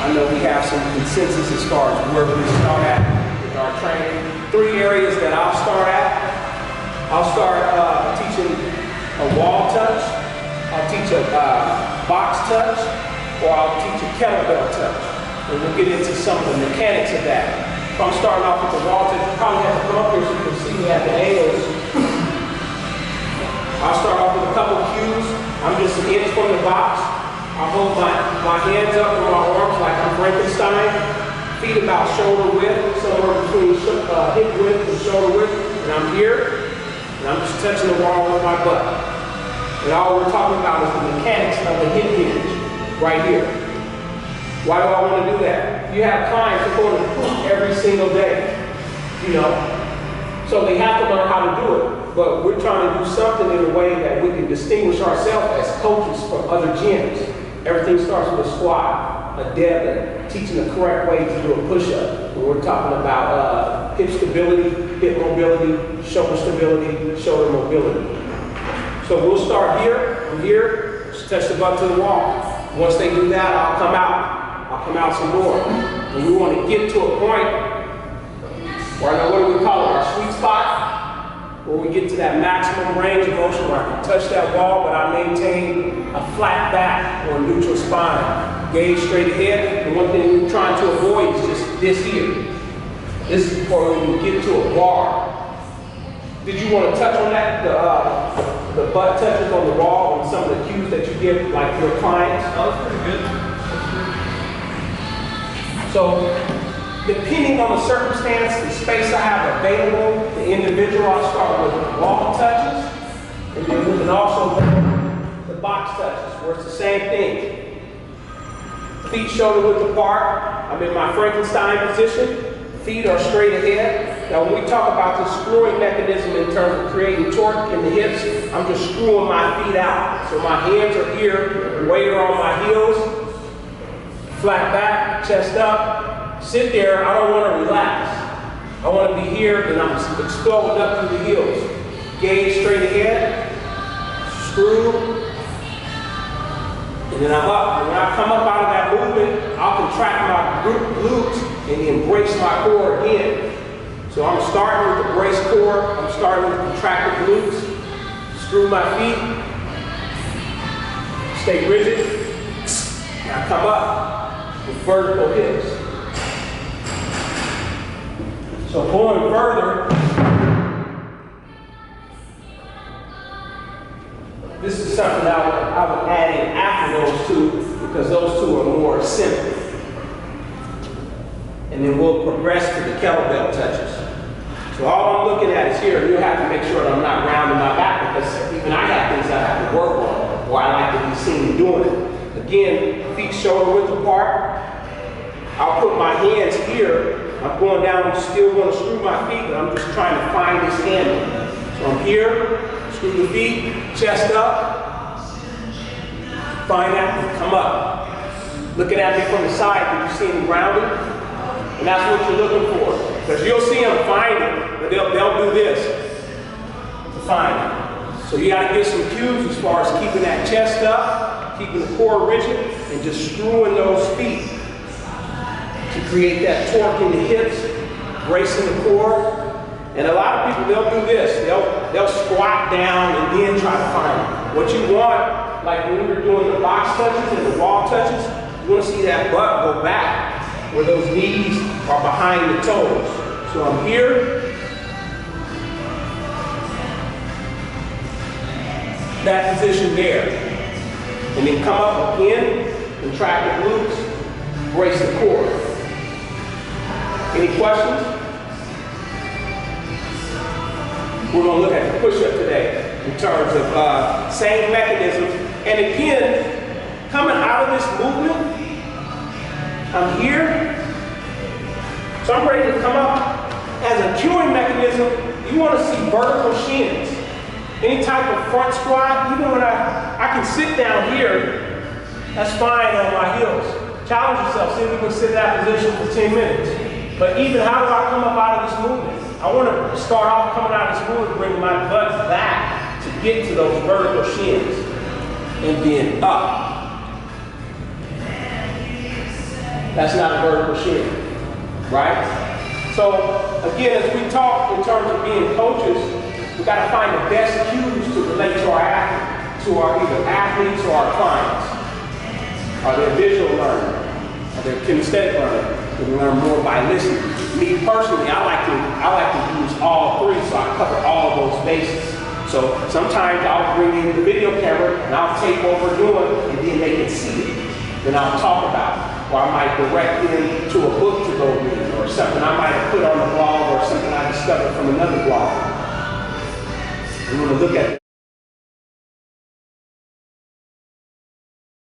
I know we have some consensus as far as where we start at with our training. 3 areas that I'll start at. I'll start teaching a wall touch, I'll teach a box touch, or I'll teach a kettlebell touch. And we'll get into some of the mechanics of that. If I'm starting off with the wall touch, you probably have to come up here so you can see me at the angles. I'll start off with a couple of cues. I'm just an inch from the box. I'll hold my hands up with my arms like I'm Frankenstein. Feet about shoulder width, somewhere between hip width and shoulder width. And I'm here, and I'm just touching the wall with my butt. And all we're talking about is the mechanics of the hip hinge, right here. Why do I want to do that? You have clients who go to poop every single day, you know, so they have to learn how to do it. But we're trying to do something in a way that we can distinguish ourselves as coaches from other gyms. Everything starts with a squat, a deadlift, teaching the correct way to do a push-up. We're talking about hip stability, hip mobility, shoulder stability, shoulder mobility. So we'll start here, from here, just touch the butt to the wall. Once they do that, I'll come out. I'll come out some more. And we want to get to a point where, what do we call it, our sweet spot, where we get to that maximum range of motion where I can touch that wall, but I maintain a flat back or a neutral spine. Gaze straight ahead. And one thing we're trying to avoid is just this here. This is before we can get to a bar. Did you want to touch on that? The butt touches on the wall and some of the cues that you give, like your clients? That was pretty good. So, depending on the circumstance, the space I have available, the individual, I'll start with wall touches, and then we can also go the box touches, where it's the same thing. Feet shoulder width apart. I'm in my Frankenstein position. Feet are straight ahead. Now, when we talk about the screwing mechanism in terms of creating torque in the hips, I'm just screwing my feet out. So my hands are here, weight are on my heels. Flat back, chest up, sit there. I don't want to relax. I want to be here and I'm exploding up through the heels. Gaze straight ahead, screw, and then I'm up. And when I come up out of that movement, I'll contract my glutes and embrace my core again. So I'm starting with the brace core, I'm starting with contracted glutes, screw my feet, stay rigid, and I come up with vertical hips. So going further, this is something I would add in after those two, because those two are more simple. And then we'll progress to the kettlebell touches. So all I'm looking at is here. You'll have to make sure that I'm not rounding my back, because even I have things I have to work on, or I like to be seen doing it. Again, feet shoulder width apart. I'll put my hands here. I'm going down, still going to screw my feet, but I'm just trying to find this handle. So I'm here, screw the feet, chest up, find that, and come up. Looking at me from the side, did you see me rounding? And that's what you're looking for. Because you'll see them find it, but they'll do this to find it. So you got to get some cues as far as keeping that chest up, keeping the core rigid, and just screwing those feet to create that torque in the hips, bracing the core. And a lot of people, they'll do this. They'll squat down and then try to find it. What you want, like when we were doing the box touches and the wall touches, you want to see that butt go back, where those knees are behind the toes. So I'm here. That position there. And then come up again, contract the glutes, brace the core. Any questions? We're going to look at the push-up today in terms of same mechanism. And again, coming out of this movement, I'm here. So I'm ready to come up. As a cueing mechanism, you want to see vertical shins. Any type of front squat, even when I can sit down here, that's fine on my heels. Challenge yourself, see if you can sit in that position for 10 minutes. But even how do I come up out of this movement? I want to start off coming out of this movement, bring my butt back to get to those vertical shins. And then up. that's not a vertical share, right? So again, as we talk in terms of being coaches, we got to find the best cues to relate to our athletes, to our either athletes or our clients. Are they visual learners? Are they kinesthetic learners? We learn more by listening. Me personally, I like to use all three, so I cover all of those bases. So sometimes I'll bring in the video camera and I'll tape what we're doing, and then they can see it. Then I'll talk about it. Or I might direct them to a book to go read, or something I might have put on the blog, or something I discovered from another blog. We want to look at